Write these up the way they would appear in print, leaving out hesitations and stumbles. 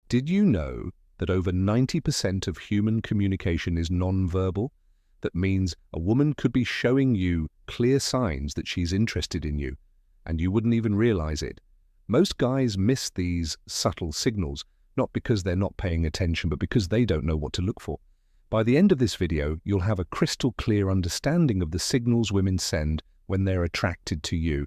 Did you know that over 90% of human communication is non-verbal? That means a woman could be showing you clear signs that she's interested in you, and you wouldn't even realize it. Most guys miss these subtle signals, not because they're not paying attention, but because they don't know what to look for. By the end of this video, you'll have a crystal clear understanding of the signals women send when they're attracted to you.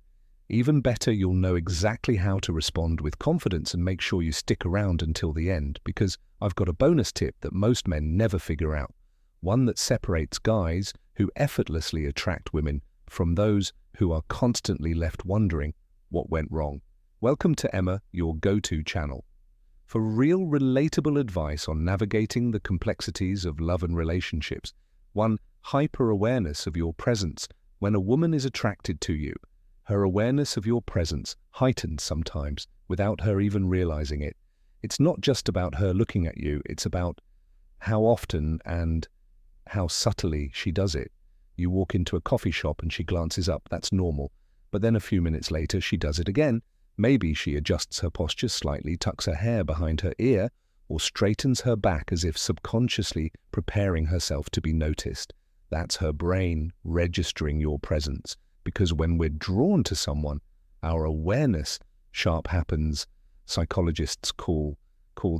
Even better, you'll know exactly how to respond with confidence and make sure you stick around until the end, because I've got a bonus tip that most men never figure out. One that separates guys who effortlessly attract women from those who are constantly left wondering what went wrong. Welcome to Emma, your go-to channel. For real relatable advice on navigating the complexities of love and relationships, one, hyper-awareness of your presence when a woman is attracted to you. Her awareness of your presence heightens sometimes without her even realizing it. It's not just about her looking at you, it's about how often and how subtly she does it. You walk into a coffee shop and she glances up, that's normal. But then a few minutes later she does it again. Maybe she adjusts her posture slightly, tucks her hair behind her ear, or straightens her back as if subconsciously preparing herself to be noticed. That's her brain registering your presence. Because when we're drawn to someone, our awareness sharp happens. Psychologists call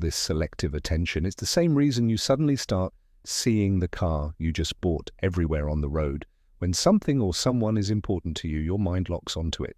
this selective attention. It's the same reason you suddenly start seeing the car you just bought everywhere on the road. When something or someone is important to you, your mind locks onto it.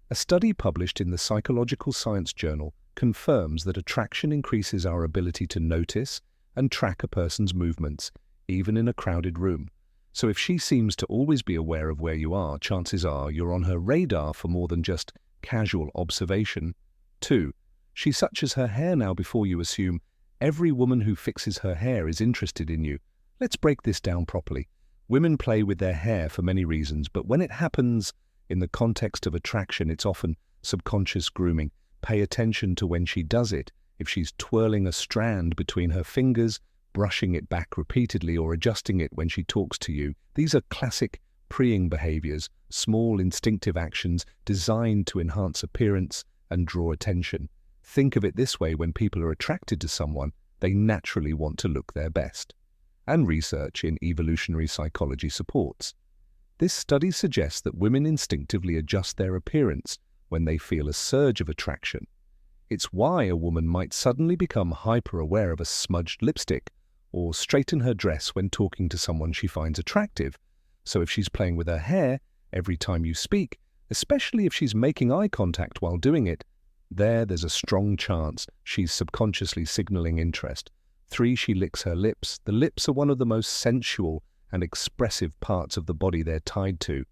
A study published in the Psychological Science Journal confirms that attraction increases our ability to notice and track a person's movements, even in a crowded room. So if she seems to always be aware of where you are, chances are you're on her radar for more than just casual observation. 2. She touches her hair now before you assume every woman who fixes her hair is interested in you. Let's break this down properly. Women play with their hair for many reasons, but when it happens in the context of attraction, it's often subconscious grooming. Pay attention to when she does it. If she's twirling a strand between her fingers, brushing it back repeatedly, or adjusting it when she talks to you. These are classic preying behaviors, small instinctive actions designed to enhance appearance and draw attention. Think of it this way: when people are attracted to someone, they naturally want to look their best. And research in evolutionary psychology supports. This study suggests that women instinctively adjust their appearance when they feel a surge of attraction. It's why a woman might suddenly become hyper-aware of a smudged lipstick, or straighten her dress when talking to someone she finds attractive. So if she's playing with her hair every time you speak, especially if she's making eye contact while doing it, there's a strong chance she's subconsciously signaling interest. 3. She licks her lips. The lips are one of the most sensual and expressive parts of the body they're tied to.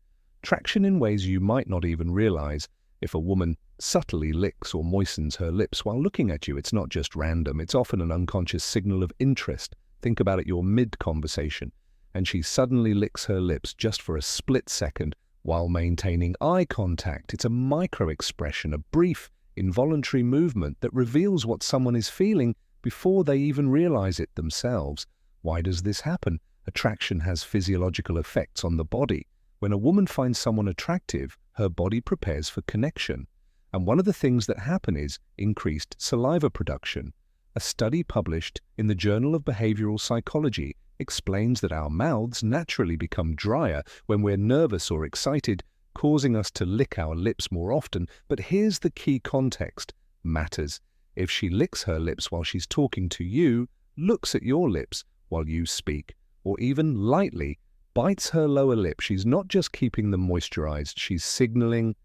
Traction in ways you might not even realize. If a woman subtly licks or moistens her lips while looking at you, it's not just random, it's often an unconscious signal of interest. Think about it, you're mid-conversation, and she suddenly licks her lips just for a split second while maintaining eye contact. It's a micro-expression, a brief, involuntary movement that reveals what someone is feeling before they even realize it themselves. Why does this happen? Attraction has physiological effects on the body. When a woman finds someone attractive, her body prepares for connection. And one of the things that happen is increased saliva production. A study published in the Journal of Behavioral Psychology explains that our mouths naturally become drier when we're nervous or excited, causing us to lick our lips more often. But here's the key: context matters. If she licks her lips while she's talking to you, looks at your lips while you speak, or even lightly bites her lower lip, she's not just keeping them moisturized, she's signaling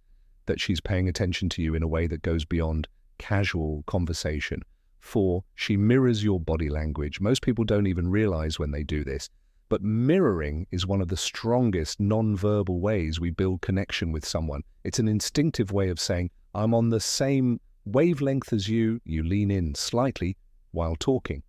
that she's paying attention to you in a way that goes beyond casual conversation. 4. She mirrors your body language. Most people don't even realize when they do this, but mirroring is one of the strongest non-verbal ways we build connection with someone. It's an instinctive way of saying, I'm on the same wavelength as you. You lean in slightly while talking.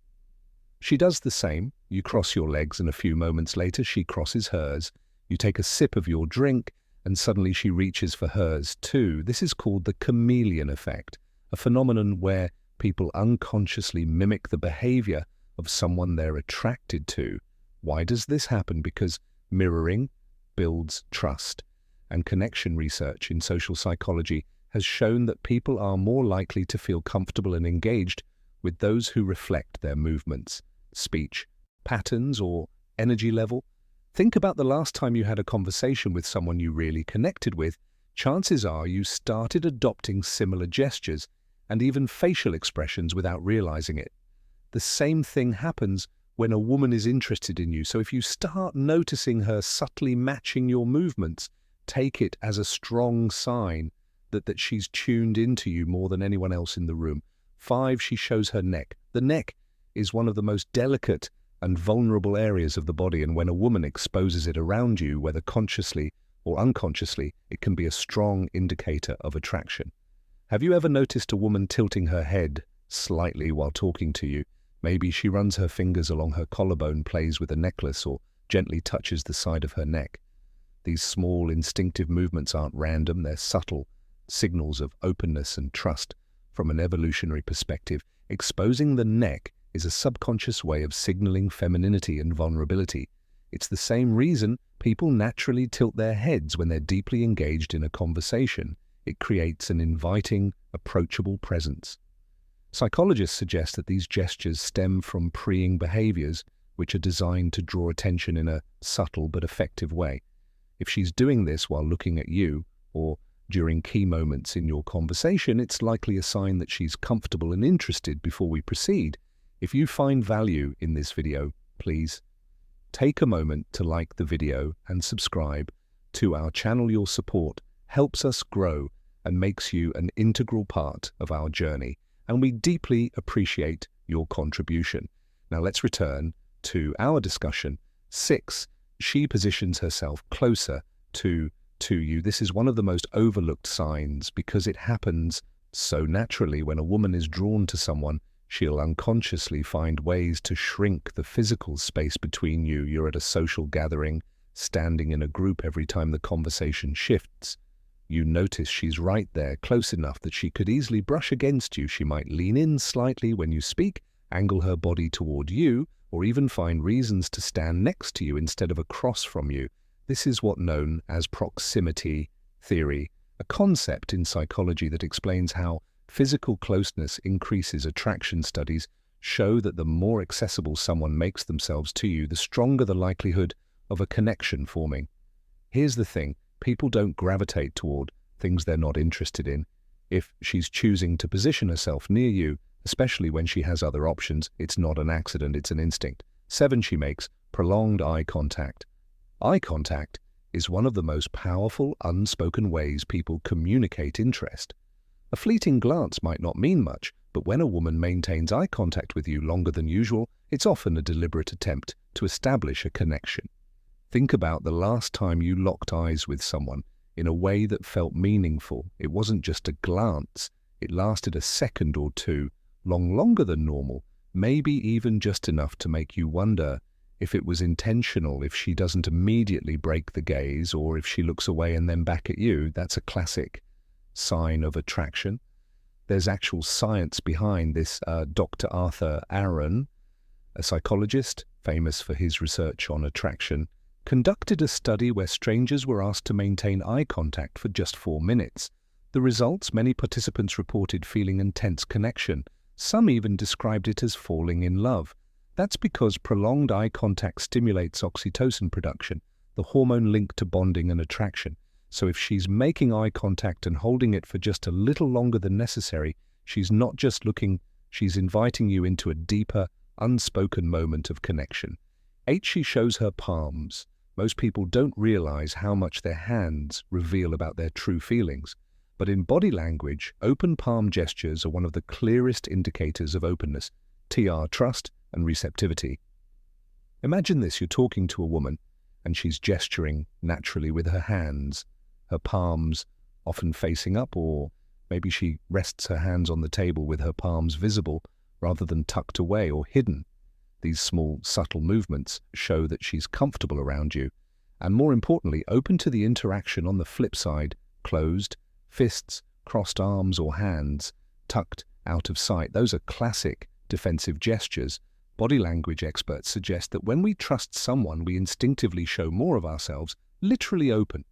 She does the same. You cross your legs, and a few moments later she crosses hers. You take a sip of your drink, and suddenly she reaches for hers too. This is called the chameleon effect, a phenomenon where people unconsciously mimic the behavior of someone they're attracted to. Why does this happen? Because mirroring builds trust, and connection research in social psychology has shown that people are more likely to feel comfortable and engaged with those who reflect their movements, speech, patterns, or energy level. Think about the last time you had a conversation with someone you really connected with. Chances are you started adopting similar gestures and even facial expressions without realizing it. The same thing happens when a woman is interested in you. So if you start noticing her subtly matching your movements, take it as a strong sign that she's tuned into you more than anyone else in the room. 5, she shows her neck. The neck is one of the most delicate and vulnerable areas of the body, and when a woman exposes it around you, whether consciously or unconsciously, it can be a strong indicator of attraction. Have you ever noticed a woman tilting her head slightly while talking to you? Maybe she runs her fingers along her collarbone, plays with a necklace, or gently touches the side of her neck. These small, instinctive movements aren't random, they're subtle signals of openness and trust. From an evolutionary perspective, exposing the neck is a subconscious way of signaling femininity and vulnerability. It's the same reason people naturally tilt their heads when they're deeply engaged in a conversation. It creates an inviting, approachable presence. Psychologists suggest that these gestures stem from preying behaviors, which are designed to draw attention in a subtle but effective way. If she's doing this while looking at you, or during key moments in your conversation, it's likely a sign that she's comfortable and interested. Before we proceed, if you find value in this video, please take a moment to like the video and subscribe to our channel. Your support helps us grow and makes you an integral part of our journey, and we deeply appreciate your contribution. Now let's return to our discussion. 6, she positions herself closer to you. This is one of the most overlooked signs because it happens so naturally. When a woman is drawn to someone, she'll unconsciously find ways to shrink the physical space between you. You're at a social gathering, standing in a group. Every time the conversation shifts, you notice she's right there, close enough that she could easily brush against you. She might lean in slightly when you speak, angle her body toward you, or even find reasons to stand next to you instead of across from you. This is what's known as proximity theory, a concept in psychology that explains how physical closeness increases attraction. Studies show that the more accessible someone makes themselves to you, the stronger the likelihood of a connection forming. Here's the thing, people don't gravitate toward things they're not interested in. If she's choosing to position herself near you, especially when she has other options, it's not an accident, it's an instinct. 7, she makes prolonged eye contact. Eye contact is one of the most powerful unspoken ways people communicate interest. A fleeting glance might not mean much, but when a woman maintains eye contact with you longer than usual, it's often a deliberate attempt to establish a connection. Think about the last time you locked eyes with someone in a way that felt meaningful. It wasn't just a glance, it lasted a second or two, longer than normal, maybe even just enough to make you wonder if it was intentional. If she doesn't immediately break the gaze, or if she looks away and then back at you, that's a classic sign of attraction. There's actual science behind this. Dr. Arthur Aaron, a psychologist famous for his research on attraction, conducted a study where strangers were asked to maintain eye contact for just 4 minutes. The results, many participants reported feeling intense connection. Some even described it as falling in love. That's because prolonged eye contact stimulates oxytocin production, the hormone linked to bonding and attraction. So if she's making eye contact and holding it for just a little longer than necessary, she's not just looking, she's inviting you into a deeper, unspoken moment of connection. 8, she shows her palms. Most people don't realize how much their hands reveal about their true feelings. But in body language, open palm gestures are one of the clearest indicators of openness, trust, and receptivity. Imagine this, you're talking to a woman and she's gesturing naturally with her hands, her palms often facing up, or maybe she rests her hands on the table with her palms visible rather than tucked away or hidden. These small, subtle movements show that she's comfortable around you, and more importantly, open to the interaction. On the flip side, closed fists, crossed arms, or hands tucked out of sight, those are classic defensive gestures. Body language experts suggest that when we trust someone, we instinctively show more of ourselves, literally open.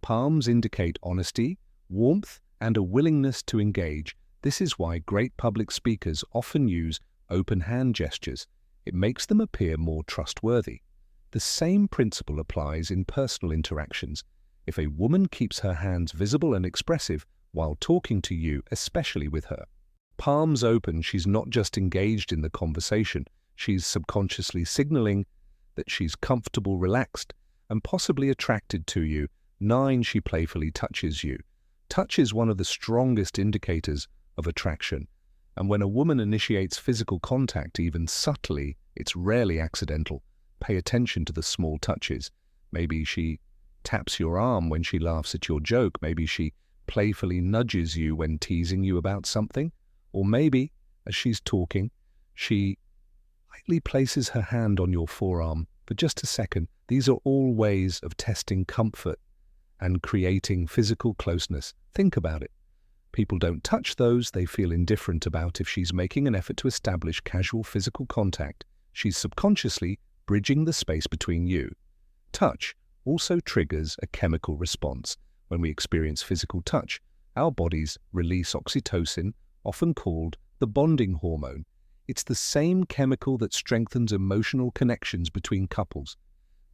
Palms indicate honesty, warmth, and a willingness to engage. This is why great public speakers often use open hand gestures. It makes them appear more trustworthy. The same principle applies in personal interactions. If a woman keeps her hands visible and expressive while talking to you, especially with her palms open, she's not just engaged in the conversation, she's subconsciously signaling that she's comfortable, relaxed, and possibly attracted to you. 9. She playfully touches you. Touch is one of the strongest indicators of attraction, and when a woman initiates physical contact, even subtly, it's rarely accidental. Pay attention to the small touches. Maybe she taps your arm when she laughs at your joke. Maybe she playfully nudges you when teasing you about something. Or maybe, as she's talking, she lightly places her hand on your forearm for just a second. These are all ways of testing comfort and creating physical closeness. Think about it. People don't touch those they feel indifferent about. If she's making an effort to establish casual physical contact, she's subconsciously bridging the space between you. Touch also triggers a chemical response. When we experience physical touch, our bodies release oxytocin, often called the bonding hormone. It's the same chemical that strengthens emotional connections between couples.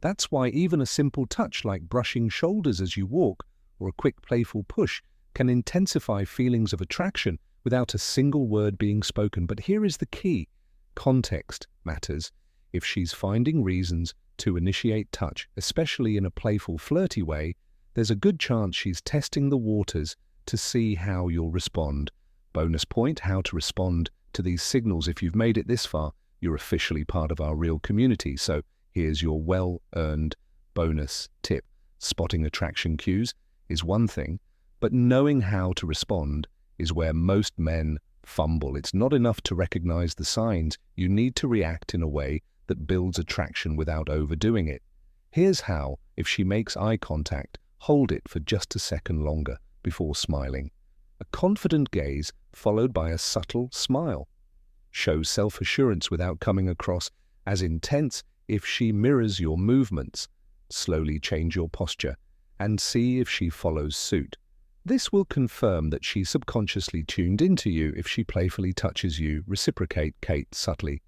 That's why even a simple touch like brushing shoulders as you walk or a quick playful push can intensify feelings of attraction without a single word being spoken. But here is the key. Context matters. If she's finding reasons to initiate touch, especially in a playful, flirty way, there's a good chance she's testing the waters to see how you'll respond. Bonus point, how to respond to these signals. If you've made it this far, you're officially part of our real community. So here's your well-earned bonus tip. Spotting attraction cues is one thing, but knowing how to respond is where most men fumble. It's not enough to recognize the signs. You need to react in a way that builds attraction without overdoing it. Here's how. If she makes eye contact, hold it for just a second longer before smiling. A confident gaze followed by a subtle smile. Show self-assurance without coming across as intense. If she mirrors your movements, slowly change your posture and see if she follows suit. This will confirm that she subconsciously tuned into you. If she playfully touches you, reciprocate subtly.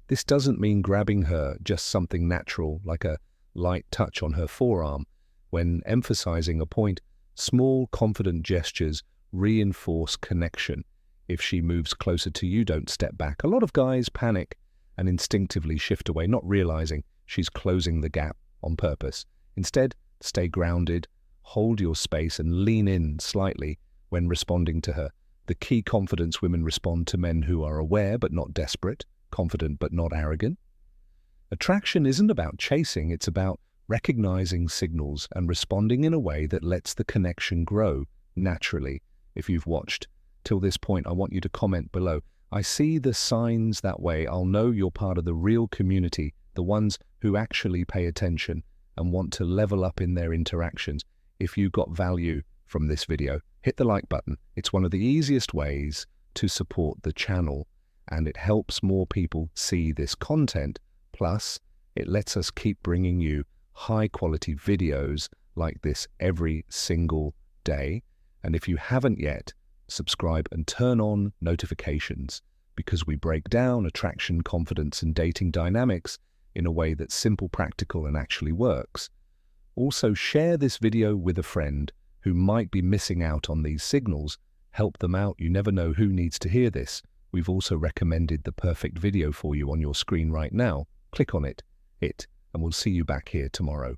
This doesn't mean grabbing her, just something natural like a light touch on her forearm. When emphasizing a point, small, confident gestures reinforce connection. If she moves closer to you, don't step back. A lot of guys panic and instinctively shift away, not realizing she's closing the gap on purpose. Instead, stay grounded, hold your space, and lean in slightly when responding to her. The key: confidence. Women respond to men who are aware but not desperate, confident but not arrogant. Attraction isn't about chasing, it's about recognizing signals and responding in a way that lets the connection grow naturally. If you've watched till this point, I want you to comment below. I see the signs that way. I'll know you're part of the real community, the ones who actually pay attention and want to level up in their interactions. If you got value from this video, hit the like button. It's one of the easiest ways to support the channel, and it helps more people see this content. Plus, it lets us keep bringing you high-quality videos like this every single day. And if you haven't yet, subscribe and turn on notifications, because we break down attraction, confidence, and dating dynamics in a way that's simple, practical, and actually works. Also, share this video with a friend who might be missing out on these signals. Help them out. You never know who needs to hear this. We've also recommended the perfect video for you on your screen right now. Click on it, and we'll see you back here tomorrow.